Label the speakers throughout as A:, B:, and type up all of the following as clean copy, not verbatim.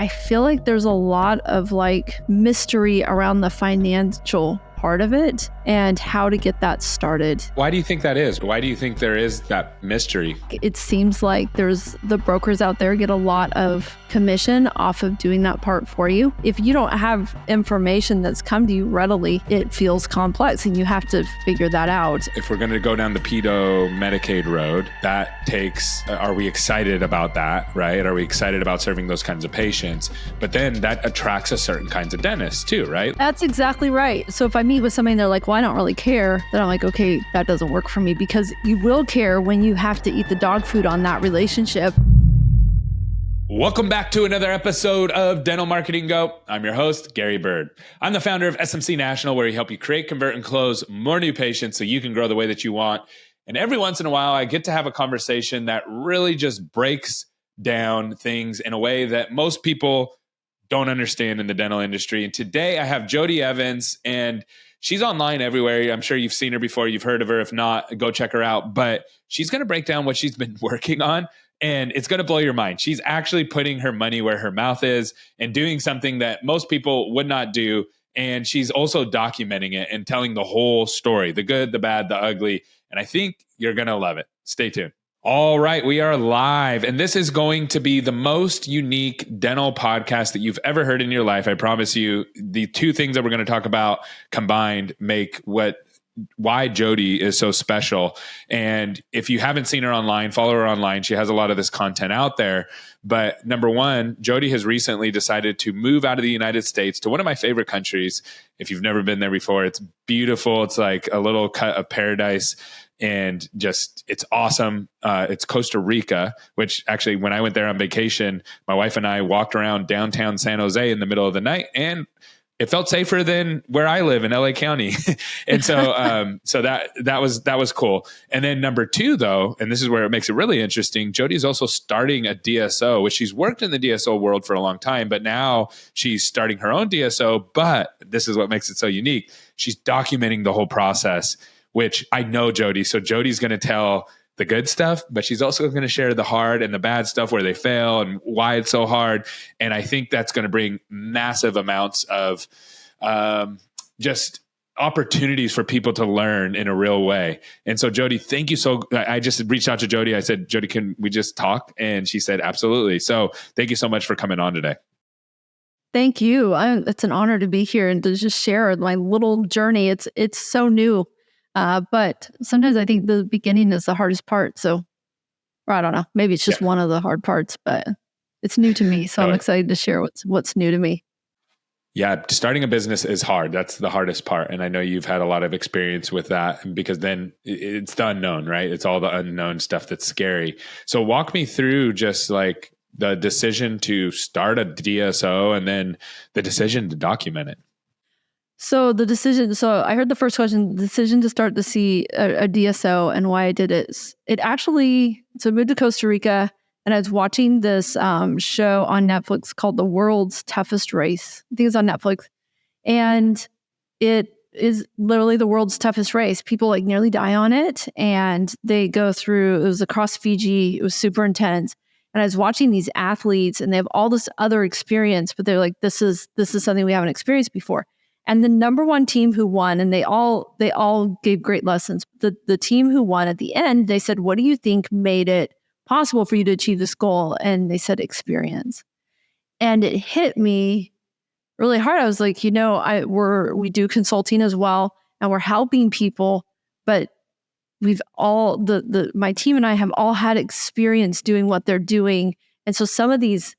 A: I feel like there's a lot of like mystery around the financial part of it and how to get that started.
B: Why do you think that is? Why do you think there is that mystery?
A: It seems like there's the brokers out there get a lot of commission off of doing that part for you. If you don't have information that's come to you readily, it feels complex and you have to figure that out.
B: If we're going to go down the pedo Medicaid road, that takes, are we excited about that, right? Are we excited about serving those kinds of patients? But then that attracts a certain kinds of dentists too, right?
A: That's exactly right. So if I meet with somebody and they're like, well, I don't really care, then I'm like, okay, that doesn't work for me, because you will care when you have to eat the dog food on that relationship.
B: Welcome back to another episode of Dental Marketing Go. I'm your host, Gary Bird. I'm the founder of SMC National, where we help you create, convert, and close more new patients so you can grow the way that you want. And every once in a while, I get to have a conversation that really just breaks down things in a way that most people don't understand in the dental industry. And today I have Jodi Evans, and she's online everywhere. I'm sure you've seen her before. You've heard of her. If not, go check her out. But she's going to break down what she's been working on, and it's going to blow your mind. She's actually putting her money where her mouth is and doing something that most people would not do. And she's also documenting it and telling the whole story, the good, the bad, the ugly. And I think you're going to love it. Stay tuned. All right, we are live, and this is going to be the most unique dental podcast that you've ever heard in your life. I promise you, the two things that we're going to talk about combined make why Jodi is so special. And if you haven't seen her online, follow her online. She has a lot of this content out there. But number one, Jodi has recently decided to move out of the United States to one of my favorite countries. If you've never been there before, it's beautiful. It's like a little cut of paradise. And just, it's awesome. It's Costa Rica, which actually, when I went there on vacation, my wife and I walked around downtown San Jose in the middle of the night, and it felt safer than where I live in LA County. And so, so that was cool. And then number two, though, and this is where it makes it really interesting, Jodi is also starting a DSO, which she's worked in the DSO world for a long time, but now she's starting her own DSO. But this is what makes it so unique. She's documenting the whole process, which I know Jodi. So Jodi's going to tell the good stuff, but she's also going to share the hard and the bad stuff where they fail and why it's so hard. And I think that's going to bring massive amounts of just opportunities for people to learn in a real way. And so Jodi, thank you. I just reached out to Jodi. I said, Jodi, can we just talk? And she said, absolutely. So thank you so much for coming on today.
A: Thank you. It's an honor to be here and to just share my little journey. It's so new. But sometimes I think the beginning is the hardest part. So, or I don't know, maybe it's just one of the hard parts, but it's new to me. So I'm excited to share what's new to me.
B: Yeah. Starting a business is hard. That's the hardest part. And I know you've had a lot of experience with that, because then it's the unknown, right? It's all the unknown stuff that's scary. So walk me through just like the decision to start a DSO and then the decision to document it.
A: So I heard the first question, the decision to start to see a DSO and why I did it. So I moved to Costa Rica, and I was watching this show on Netflix called The World's Toughest Race. I think it's on Netflix. And it is literally the world's toughest race. People like nearly die on it. And they go through, it was across Fiji. It was super intense. And I was watching these athletes, and they have all this other experience, but they're like, this is something we haven't experienced before. And the number one team who won, and they all gave great lessons. The team who won at the end, they said, what do you think made it possible for you to achieve this goal? And they said experience. And it hit me really hard. I was like, we do consulting as well, and we're helping people, but we've all, my team and I have all had experience doing what they're doing. And so some of these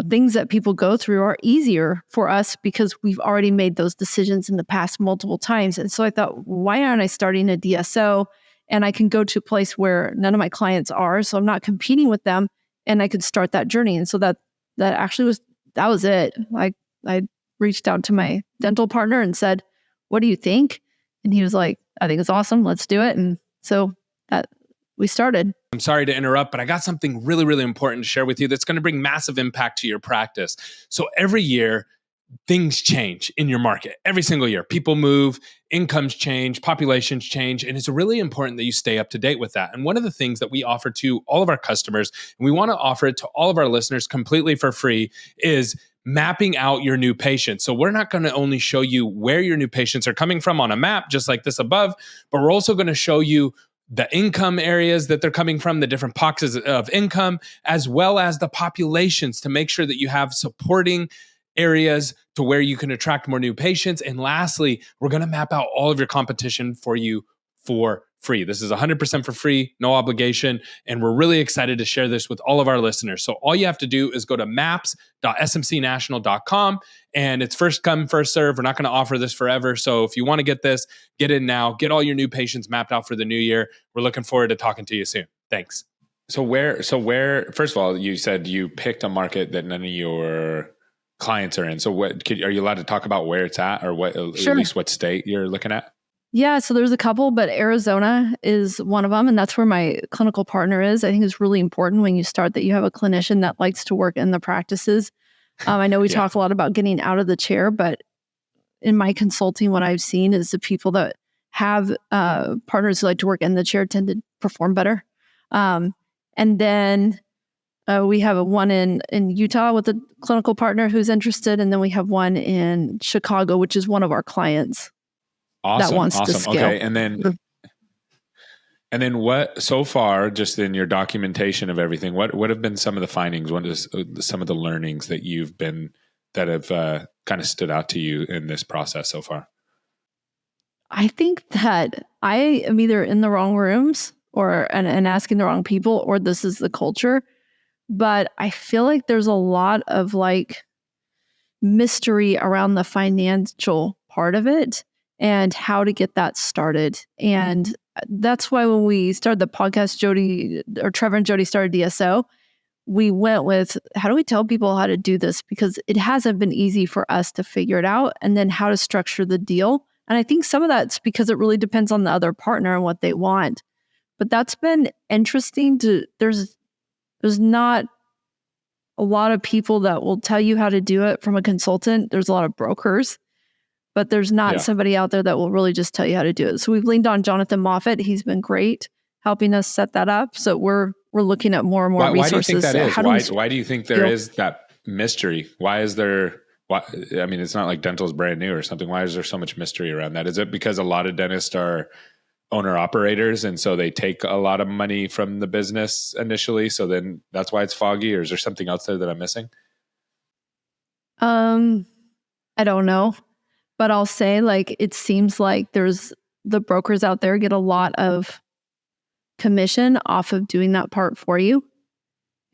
A: things that people go through are easier for us because we've already made those decisions in the past multiple times. And so I thought, why aren't I starting a DSO? And I can go to a place where none of my clients are, so I'm not competing with them, and I could start that journey. And so that was it. I reached out to my dental partner and said, what do you think? And he was like, I think it's awesome. Let's do it. And so that we started.
B: I'm sorry to interrupt, but I got something really, really important to share with you that's going to bring massive impact to your practice. So every year, things change in your market every single year. People move, incomes change, populations change, and it's really important that you stay up to date with that. And one of the things that we offer to all of our customers, and we want to offer it to all of our listeners completely for free, is mapping out your new patients. So we're not going to only show you where your new patients are coming from on a map, just like this above, but we're also going to show you the income areas that they're coming from, the different pockets of income, as well as the populations, to make sure that you have supporting areas to where you can attract more new patients. And lastly, we're going to map out all of your competition for you for free. This is 100% for free, no obligation. And we're really excited to share this with all of our listeners. So all you have to do is go to maps.smcnational.com, and it's first come, first serve. We're not going to offer this forever. So if you want to get this, get in now, get all your new patients mapped out for the new year. We're looking forward to talking to you soon. Thanks. So where, first of all, you said you picked a market that none of your clients are in. So are you allowed to talk about where it's at, or what,
A: Sure.
B: at least what state you're looking at?
A: Yeah, so there's a couple, but Arizona is one of them, and that's where my clinical partner is. I think it's really important when you start that you have a clinician that likes to work in the practices. I know we talk a lot about getting out of the chair, but in my consulting, what I've seen is the people that have partners who like to work in the chair tend to perform better. And then we have one in Utah with a clinical partner who's interested, and then we have one in Chicago, which is one of our clients.
B: Awesome.
A: That wants to scale.
B: Okay. And then what, so far, just in your documentation of everything, what have been some of the findings? What is some of the learnings that have kind of stood out to you in this process so far?
A: I think that I am either in the wrong rooms and asking the wrong people, or this is the culture. But I feel like there's a lot of like mystery around the financial part of it and how to get that started. And that's why when we started the podcast, Trevor and Jodi started DSO, we went with, how do we tell people how to do this? Because it hasn't been easy for us to figure it out, and then how to structure the deal. And I think some of that's because it really depends on the other partner and what they want. But that's been interesting there's not a lot of people that will tell you how to do it from a consultant. There's a lot of brokers, but there's not somebody out there that will really just tell you how to do it. So we've leaned on Jonathan Moffat. He's been great helping us set that up. So we're looking at more and more resources.
B: Why do you think that is? Why do you think there is that mystery? Why is there, I mean, it's not like dental is brand new or something. Why is there so much mystery around that? Is it because a lot of dentists are owner operators, and so they take a lot of money from the business initially, so then that's why it's foggy? Or is there something else there that I'm missing?
A: I don't know, but I'll say, like, it seems like there's the brokers out there get a lot of commission off of doing that part for you.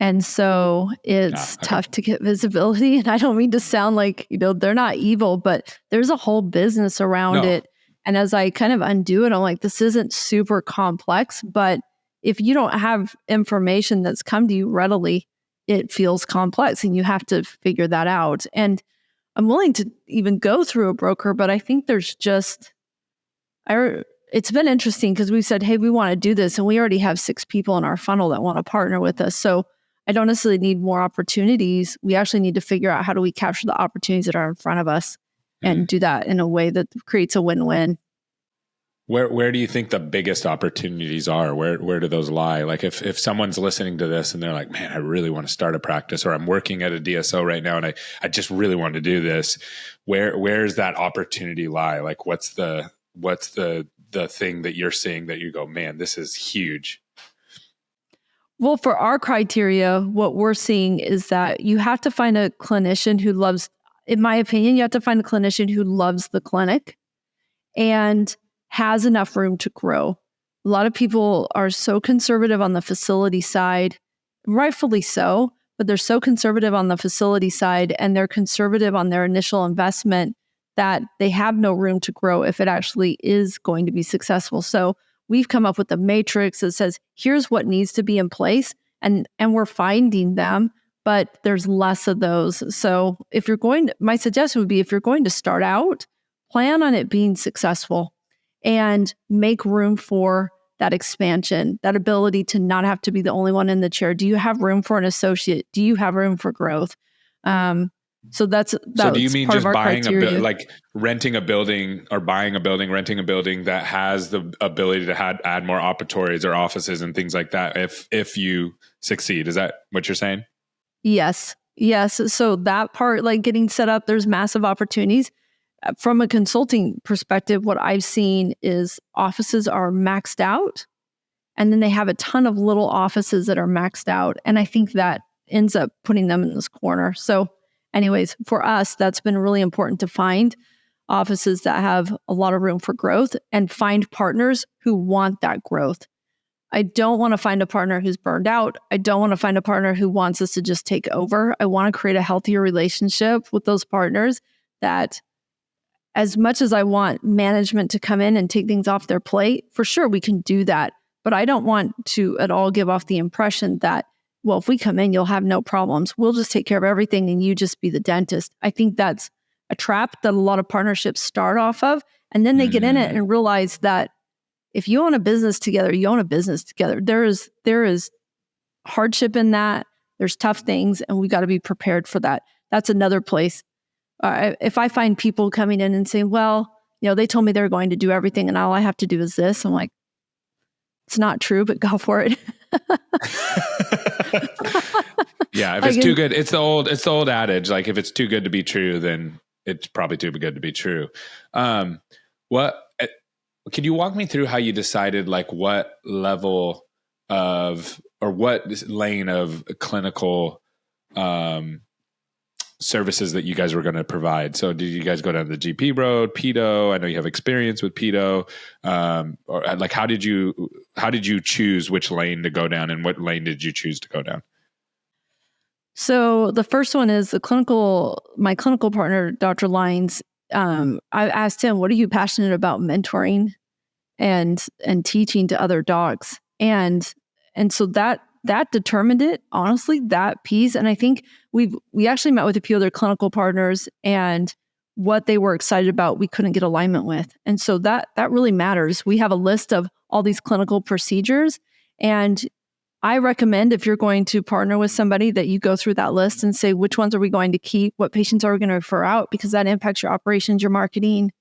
A: And so it's tough to get visibility. And I don't mean to sound like, they're not evil, but there's a whole business around it. And as I kind of undo it, I'm like, this isn't super complex, but if you don't have information that's come to you readily, it feels complex and you have to figure that out. And I'm willing to even go through a broker, but I think there's it's been interesting because we said, hey, we want to do this. And we already have 6 people in our funnel that want to partner with us. So I don't necessarily need more opportunities. We actually need to figure out, how do we capture the opportunities that are in front of us and do that in a way that creates a win-win.
B: Where do you think the biggest opportunities are? Where do those lie? Like if someone's listening to this and they're like, man, I really want to start a practice, or I'm working at a DSO right now and I just really want to do this. Where's that opportunity lie? Like what's the thing that you're seeing that you go, man, this is huge?
A: Well, for our criteria, what we're seeing is that you have to find a clinician who loves, in my opinion, you have to find a clinician who loves the clinic and has enough room to grow. A lot of people are so conservative on the facility side, rightfully so, but they're so conservative on the facility side and they're conservative on their initial investment that they have no room to grow if it actually is going to be successful. So we've come up with a matrix that says, here's what needs to be in place, and we're finding them, but there's less of those. So my suggestion would be, if you're going to start out, plan on it being successful and make room for that expansion, that ability to not have to be the only one in the chair. Do you have room for an associate? Do you have room for growth? So that's
B: So do you mean
A: part of
B: just
A: our
B: buying
A: criteria.
B: like renting a building or buying a building, renting a building that has the ability to add more operatories or offices and things like that if you succeed? Is that what you're saying?
A: Yes. Yes. So that part, like getting set up, there's massive opportunities. From a consulting perspective, what I've seen is offices are maxed out, and then they have a ton of little offices that are maxed out. And I think that ends up putting them in this corner. So anyways, for us, that's been really important to find offices that have a lot of room for growth and find partners who want that growth. I don't want to find a partner who's burned out. I don't want to find a partner who wants us to just take over. I want to create a healthier relationship with those partners that, as much as I want management to come in and take things off their plate, for sure we can do that. But I don't want to at all give off the impression that, well, if we come in, you'll have no problems. We'll just take care of everything and you just be the dentist. I think that's a trap that a lot of partnerships start off of. And then they get in it and realize that if you own a business together, you own a business together. There is hardship in that. There's tough things, and we got to be prepared for that. That's another place. If I find people coming in and saying, well, they told me they're going to do everything and all I have to do is this, I'm like, it's not true, but go for it.
B: Yeah, if it's too good, it's the old adage. Like if it's too good to be true, then it's probably too good to be true. Can you walk me through how you decided like what level of or what lane of clinical services that you guys were going to provide? So did you guys go down the GP road, pedo? I know you have experience with pedo. Or like how did you choose which lane to go down, and what lane did you choose to go down?
A: So the first one is my clinical partner, Dr. Lyons. I asked him, what are you passionate about mentoring and teaching to other docs? And so that determined it, honestly, that piece. And I think we actually met with a few other clinical partners, and what they were excited about, we couldn't get alignment with. And so that really matters. We have a list of all these clinical procedures, and I recommend, if you're going to partner with somebody, that you go through that list and say, which ones are we going to keep? What patients are we going to refer out? Because that impacts your operations, your marketing,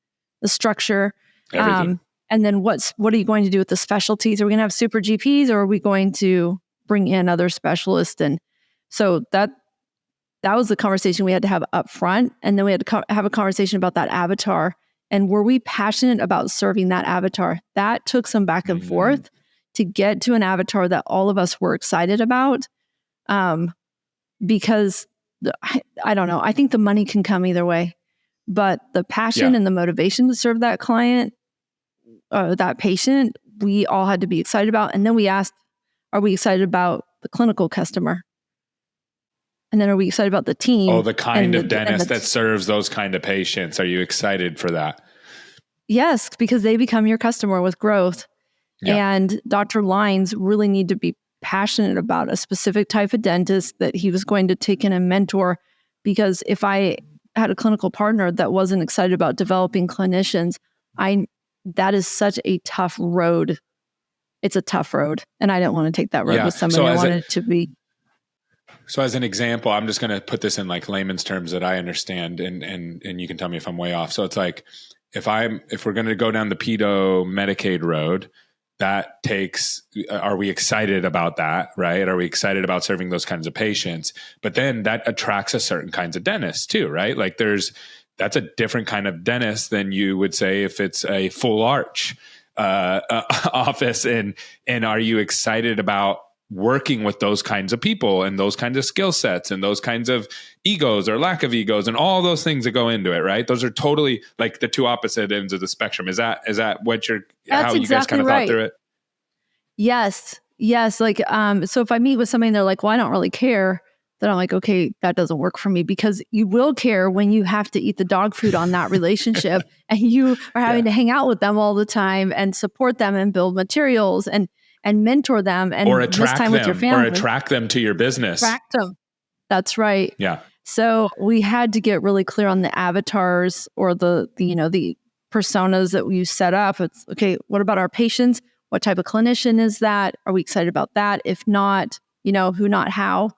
A: the structure.
B: Everything.
A: And then what are you going to do with the specialties? Are we going to have super GPs, or are we going to bring in other specialists? And so that was the conversation we had to have up front. And then we had to have a conversation about that avatar. And were we passionate about serving that avatar? That took some back and forth to get to an avatar that all of us were excited about. Because I don't know, I think the money can come either way, but the passion and the motivation to serve that client, that patient, we all had to be excited about. And then we asked, are we excited about the clinical customer? And then are we excited about the team?
B: Oh, the kind of dentist that serves those kind of patients. Are you excited for that?
A: Yes, because they become your customer with growth. Yeah. And Dr. Lyons really need to be passionate about a specific type of dentist that he was going to take in and mentor. Because if I had a clinical partner that wasn't excited about developing clinicians, that is such a tough road. It's a tough road. And I didn't want to take that road with somebody. I wanted it to be.
B: So as an example, I'm just going to put this in like layman's terms that I understand, and you can tell me if I'm way off. So it's like, if we're going to go down the pedo Medicaid road, that takes, are we excited about that, right? Are we excited about serving those kinds of patients? But then that attracts a certain kinds of dentists too, right? Like that's a different kind of dentist than you would say if it's a full arch office. And are you excited about working with those kinds of people and those kinds of skill sets and those kinds of egos or lack of egos and all those things that go into it, right? Those are totally like the two opposite ends of the spectrum. Is that what how you guys kind of thought through it?
A: Yes. Like, so if I meet with somebody and they're like, well, I don't really care, then I'm like, okay, that doesn't work for me, because you will care when you have to eat the dog food on that relationship and you are having to hang out with them all the time and support them and build materials and mentor them and
B: or attract
A: time
B: them
A: with your family.
B: Or attract them to your business.
A: Attract them. That's right.
B: Yeah.
A: So we had to get really clear on the avatars or the personas that we set up. It's okay. What about our patients? What type of clinician is that? Are we excited about that? If not, who, not how.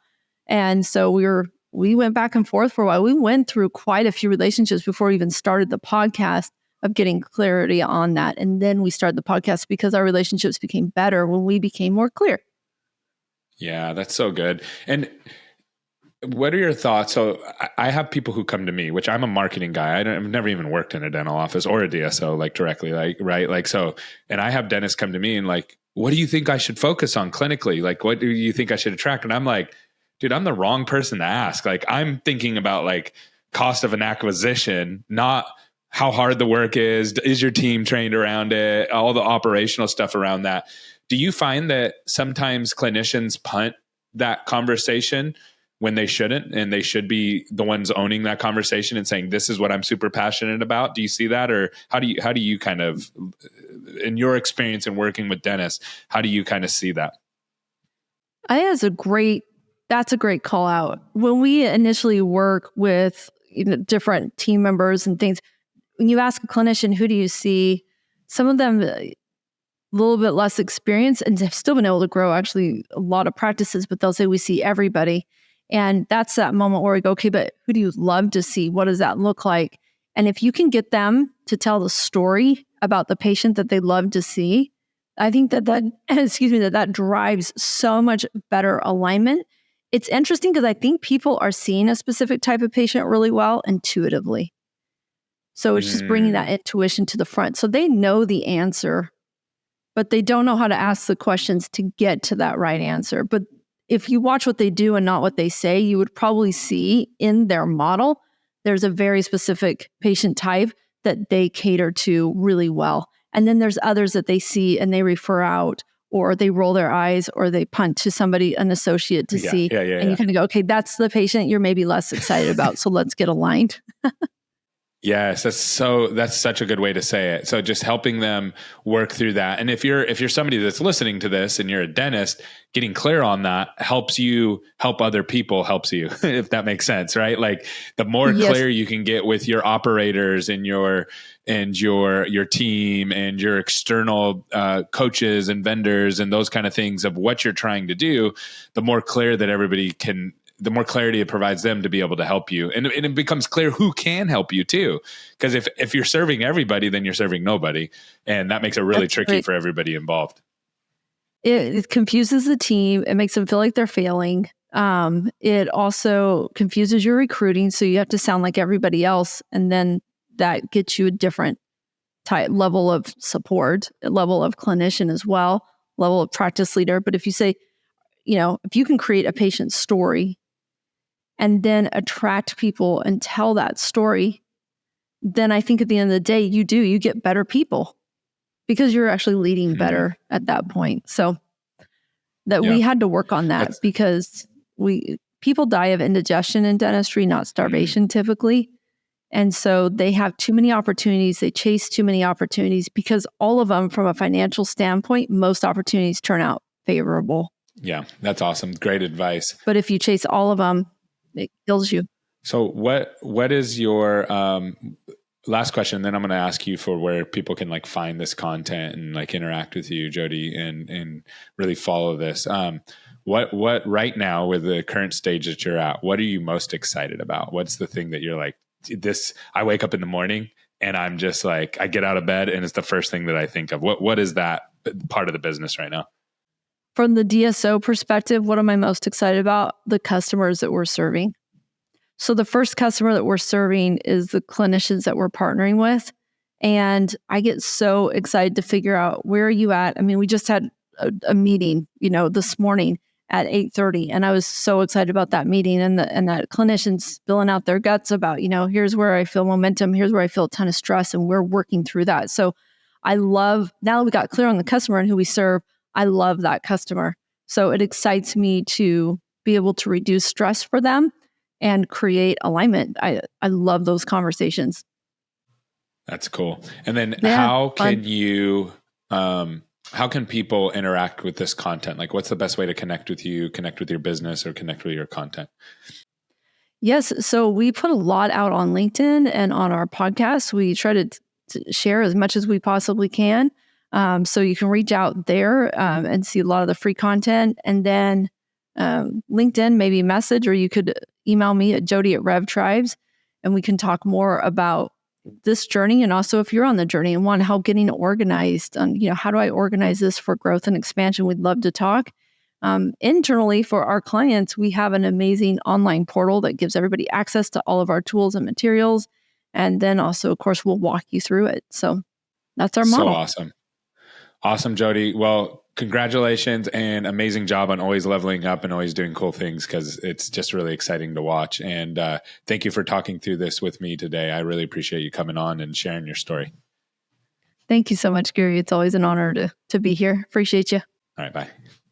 A: And so we were we went back and forth for a while. We went through quite a few relationships before we even started the podcast of getting clarity on that. And then we started the podcast because our relationships became better when we became more clear.
B: Yeah, that's so good. And what are your thoughts? So I have people who come to me, which I'm a marketing guy. I've never even worked in a dental office or a DSO, like directly, like, right. Like, so, and I have dentists come to me and like, what do you think I should focus on clinically? Like, what do you think I should attract? And I'm like, dude, I'm the wrong person to ask. Like, I'm thinking about like cost of an acquisition, not how hard the work is your team trained around it, all the operational stuff around that. Do you find that sometimes clinicians punt that conversation when they shouldn't, and they should be the ones owning that conversation and saying, this is what I'm super passionate about? Do you see that? Or how do you kind of, in your experience in working with dentists, how do you kind of see that?
A: I think that's a great call out. When we initially work with different team members and things, when you ask a clinician, who do you see? Some of them a little bit less experience and have still been able to grow actually a lot of practices, but they'll say, we see everybody. And that's that moment where we go, okay, but who do you love to see? What does that look like? And if you can get them to tell the story about the patient that they love to see, I think that drives so much better alignment. It's interesting because I think people are seeing a specific type of patient really well intuitively. So it's just bringing that intuition to the front. So they know the answer, but they don't know how to ask the questions to get to that right answer. But if you watch what they do and not what they say, you would probably see in their model, there's a very specific patient type that they cater to really well. And then there's others that they see and they refer out, or they roll their eyes, or they punt to somebody, an associate to see. And you kind of go, okay, that's the patient you're maybe less excited about. So let's get aligned.
B: Yes, that's such a good way to say it. So just helping them work through that. And if you're somebody that's listening to this and you're a dentist, getting clear on that helps you help other people, helps you, if that makes sense, right? Like the more clear you can get with your operators and your team and your external coaches and vendors and those kind of things of what you're trying to do, the more clear that everybody can, the more clarity it provides them to be able to help you. And it becomes clear who can help you too. Because if you're serving everybody, then you're serving nobody. And that makes it really tricky for everybody involved.
A: It confuses the team. It makes them feel like they're failing. It also confuses your recruiting. So you have to sound like everybody else. And then that gets you a different type level of support, a level of clinician as well, level of practice leader. But if you say, if you can create a patient story and then attract people and tell that story, then I think at the end of the day, you get better people because you're actually leading better at that point. So we had to work on that because people die of indigestion in dentistry, not starvation typically. And so they have too many opportunities. They chase too many opportunities because all of them, from a financial standpoint, most opportunities turn out favorable.
B: Yeah, that's awesome. Great advice.
A: But if you chase all of them, it kills you.
B: So what is your last question? Then I'm going to ask you for where people can like find this content and like interact with you, Jodi, and really follow this. What right now with the current stage that you're at, what are you most excited about? What's the thing that you're like, this, I wake up in the morning and I'm just like, I get out of bed and it's the first thing that I think of. What is that part of the business right now?
A: From the DSO perspective, what am I most excited about? The customers that we're serving. So the first customer that we're serving is the clinicians that we're partnering with. And I get so excited to figure out, where are you at? I mean, we just had a meeting, this morning at 8:30. And I was so excited about that meeting and that clinicians spilling out their guts about, here's where I feel momentum. Here's where I feel a ton of stress. And we're working through that. So I love, now that we got clear on the customer and who we serve, I love that customer. So it excites me to be able to reduce stress for them and create alignment. I love those conversations.
B: That's cool. And then how can people interact with this content? Like, what's the best way to connect with you, connect with your business, or connect with your content?
A: Yes. So we put a lot out on LinkedIn and on our podcast. We try to share as much as we possibly can. So you can reach out there and see a lot of the free content. And then LinkedIn, maybe message, or you could email me at Jodi@RevTribes, and we can talk more about this journey. And also, if you're on the journey and want help getting organized, how do I organize this for growth and expansion? We'd love to talk. Internally for our clients, we have an amazing online portal that gives everybody access to all of our tools and materials. And then also, of course, we'll walk you through it. So that's our model.
B: So awesome. Awesome, Jodi. Well, congratulations and amazing job on always leveling up and always doing cool things, because it's just really exciting to watch. And thank you for talking through this with me today. I really appreciate you coming on and sharing your story.
A: Thank you so much, Gary. It's always an honor to be here. Appreciate you.
B: All right, bye.